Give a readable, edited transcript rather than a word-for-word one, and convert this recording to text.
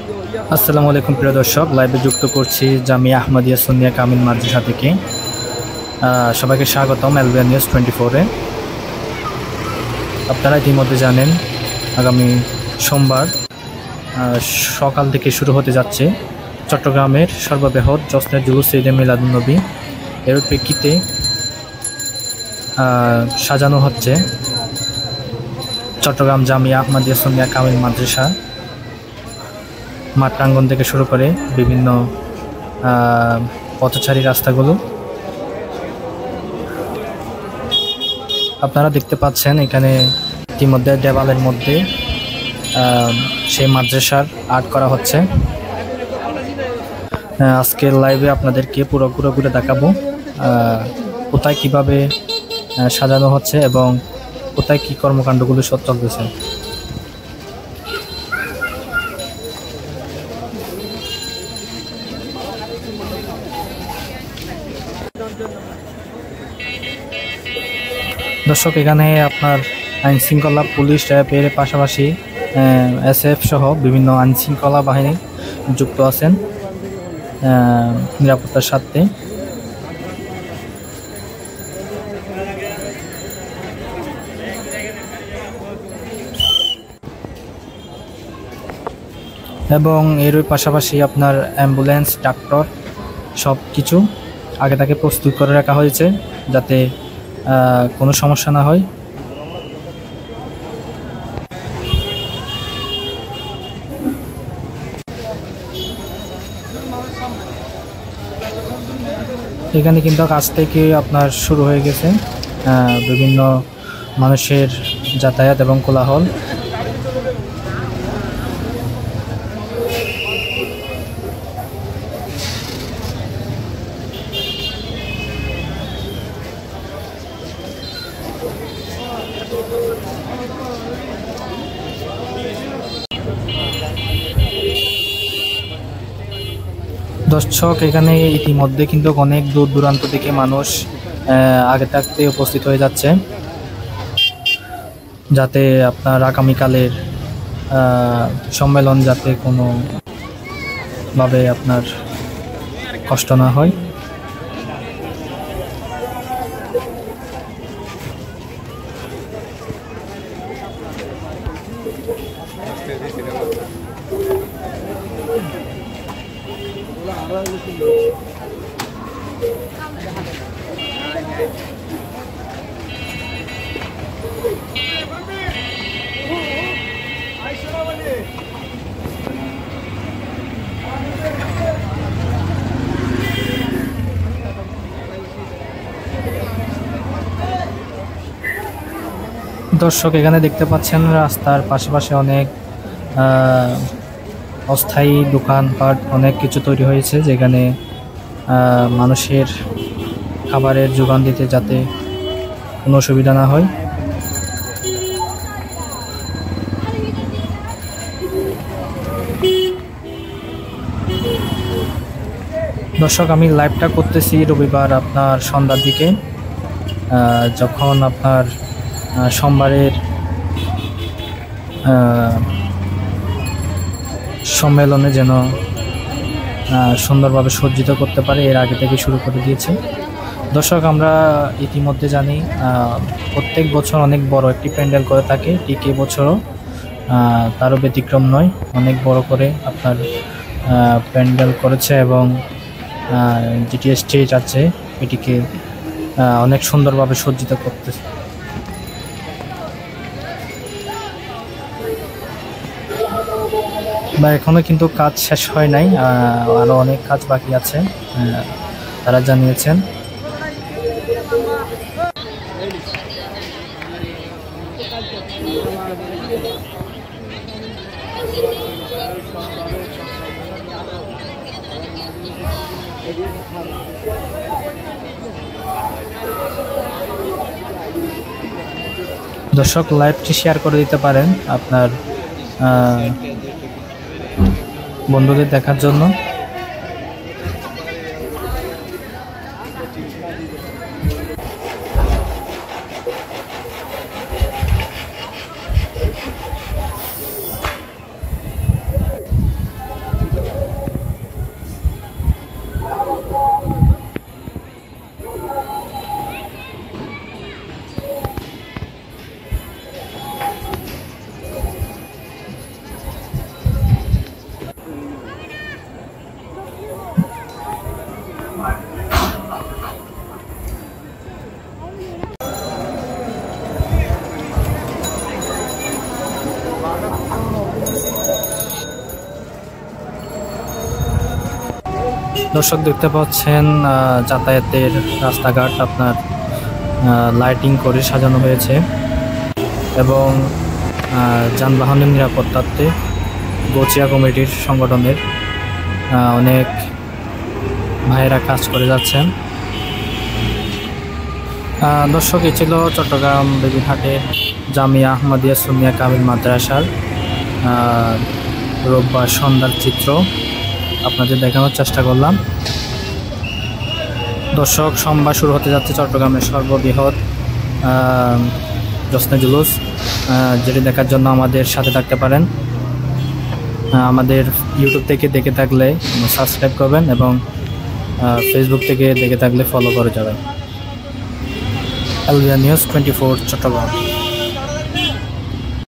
আসসালামু আলাইকুম প্রিয় দর্শক, লাইভে যুক্ত করছি জামিয়া আহমদিয়া সুন্নিয়া কামিল মাদ্রাসা থেকে। সবাইকে স্বাগতম এলবিয়া নিউজ 24-এ। আপনারা ইতিমধ্যে জানেন আগামী সোমবার সকাল থেকে শুরু হতে যাচ্ছে চট্টগ্রামের সর্ববৃহৎ জশ্নে জুলুস ঈদে মিলাদুন্নবী। এর প্রেক্ষিতে সাজানো হচ্ছে চট্টগ্রাম জামিয়া আহমদিয়া সুন্নিয়া কামিল মাদ্রাসা মাঠ প্রাঙ্গণ থেকে শুরু করে বিভিন্ন পথচারী রাস্তাগুলো। আপনারা দেখতে পাচ্ছেন এখানে ইতিমধ্যে দেওয়ালের মধ্যে সেই মাদ্রাসার আর্ট করা হচ্ছে। আজকের লাইভে আপনাদেরকে পুরো ঘুরে দেখাবো কোথায় কিভাবে সাজানো হচ্ছে এবং কোথায় কি কর্মকাণ্ডগুলো সব চলতেছে। দর্শক, এখানে আপনার আইন শৃঙ্খলা পুলিশ র্যাবের পাশাপাশি SF সহ বিভিন্ন আইন শৃঙ্খলা বাহিনী যুক্ত আছেন নিরাপত্তার স্বার্থে। এবং এর পাশাপাশি আপনার অ্যাম্বুলেন্স, ডাক্তার সব কিছু আগে থেকে প্রস্তুত করে রাখা হয়েছে যাতে কোনো সমস্যা না হয়। এখানে কিন্তু কাজ থেকে আপনার শুরু হয়ে গেছে বিভিন্ন মানুষের যাতায়াত এবং কোলাহল। দর্শক, এখানে ইতিমধ্যে কিন্তু অনেক দূর দূরান্ত থেকে মানুষ আগে থাকতে উপস্থিত হয়ে যাচ্ছে যাতে আপনার আগামীকালের সম্মেলন যাতে কোনোভাবে আপনার কষ্ট না হয়। দর্শক, এখানে দেখতে পাচ্ছেন রাস্তার পাশাপাশি অনেক অস্থায়ী দোকানপাট অনেক কিছু তৈরি হয়েছে যেখানে মানুষের খাবারের যোগান দিতে যাতে কোনো অসুবিধা না হয়। দর্শক, আমি লাইভটা করতেছি রবিবার আপনার সন্ধ্যার দিকে, যখন আপনার সোমবারের সম্মেলনে যেন সুন্দরভাবে সজ্জিত করতে পারে এর আগে থেকে শুরু করে দিয়েছে। দর্শক, আমরা ইতিমধ্যে জানি প্রত্যেক বছর অনেক বড় একটি প্যান্ডেল করে থাকে, ঠিক এই বছরও তারও ব্যতিক্রম নয়। অনেক বড় করে আপনার প্যান্ডেল করেছে এবং যেটি স্টেজ আছে এটিকে অনেক সুন্দরভাবে সজ্জিত করতেছে। বা এখনো কিন্তু কাজ শেষ হয় নাই, আরো অনেক কাজ বাকি আছে তারা জানিয়েছেন। দর্শক, লাইভটি শেয়ার করে দিতে পারেন আপনার বন্ধুদের দেখার জন্য। দর্শক দেখতে পাচ্ছেন যাতায়াতের রাস্তাঘাট আপনার লাইটিং করে সাজানো হয়েছে এবং যানবাহনের নিরাপত্তার্থে গৌচিয়া কমিটির সংগঠনের অনেক ভাইয়েরা কাজ করে যাচ্ছেন। দর্শক, এ ছিল চট্টগ্রাম বেবিরহাটের জামিয়া আহমদিয়া সুন্নিয়া কামিল মাদ্রাসার রোববার সন্ধ্যার চিত্র আপনাদের দেখানোর চেষ্টা করলাম। দর্শক, সোমবার শুরু হতে যাচ্ছে চট্টগ্রামের সর্ববৃহৎ জশ্নে জুলুস, যেটি দেখার জন্য আমাদের সাথে থাকতে পারেন। আমাদের ইউটিউব থেকে দেখে থাকলে সাবস্ক্রাইব করবেন এবং ফেসবুক থেকে দেখে থাকলে ফলো করে যাবেন। আলবিয়া নিউজ 24 চট্টগ্রাম।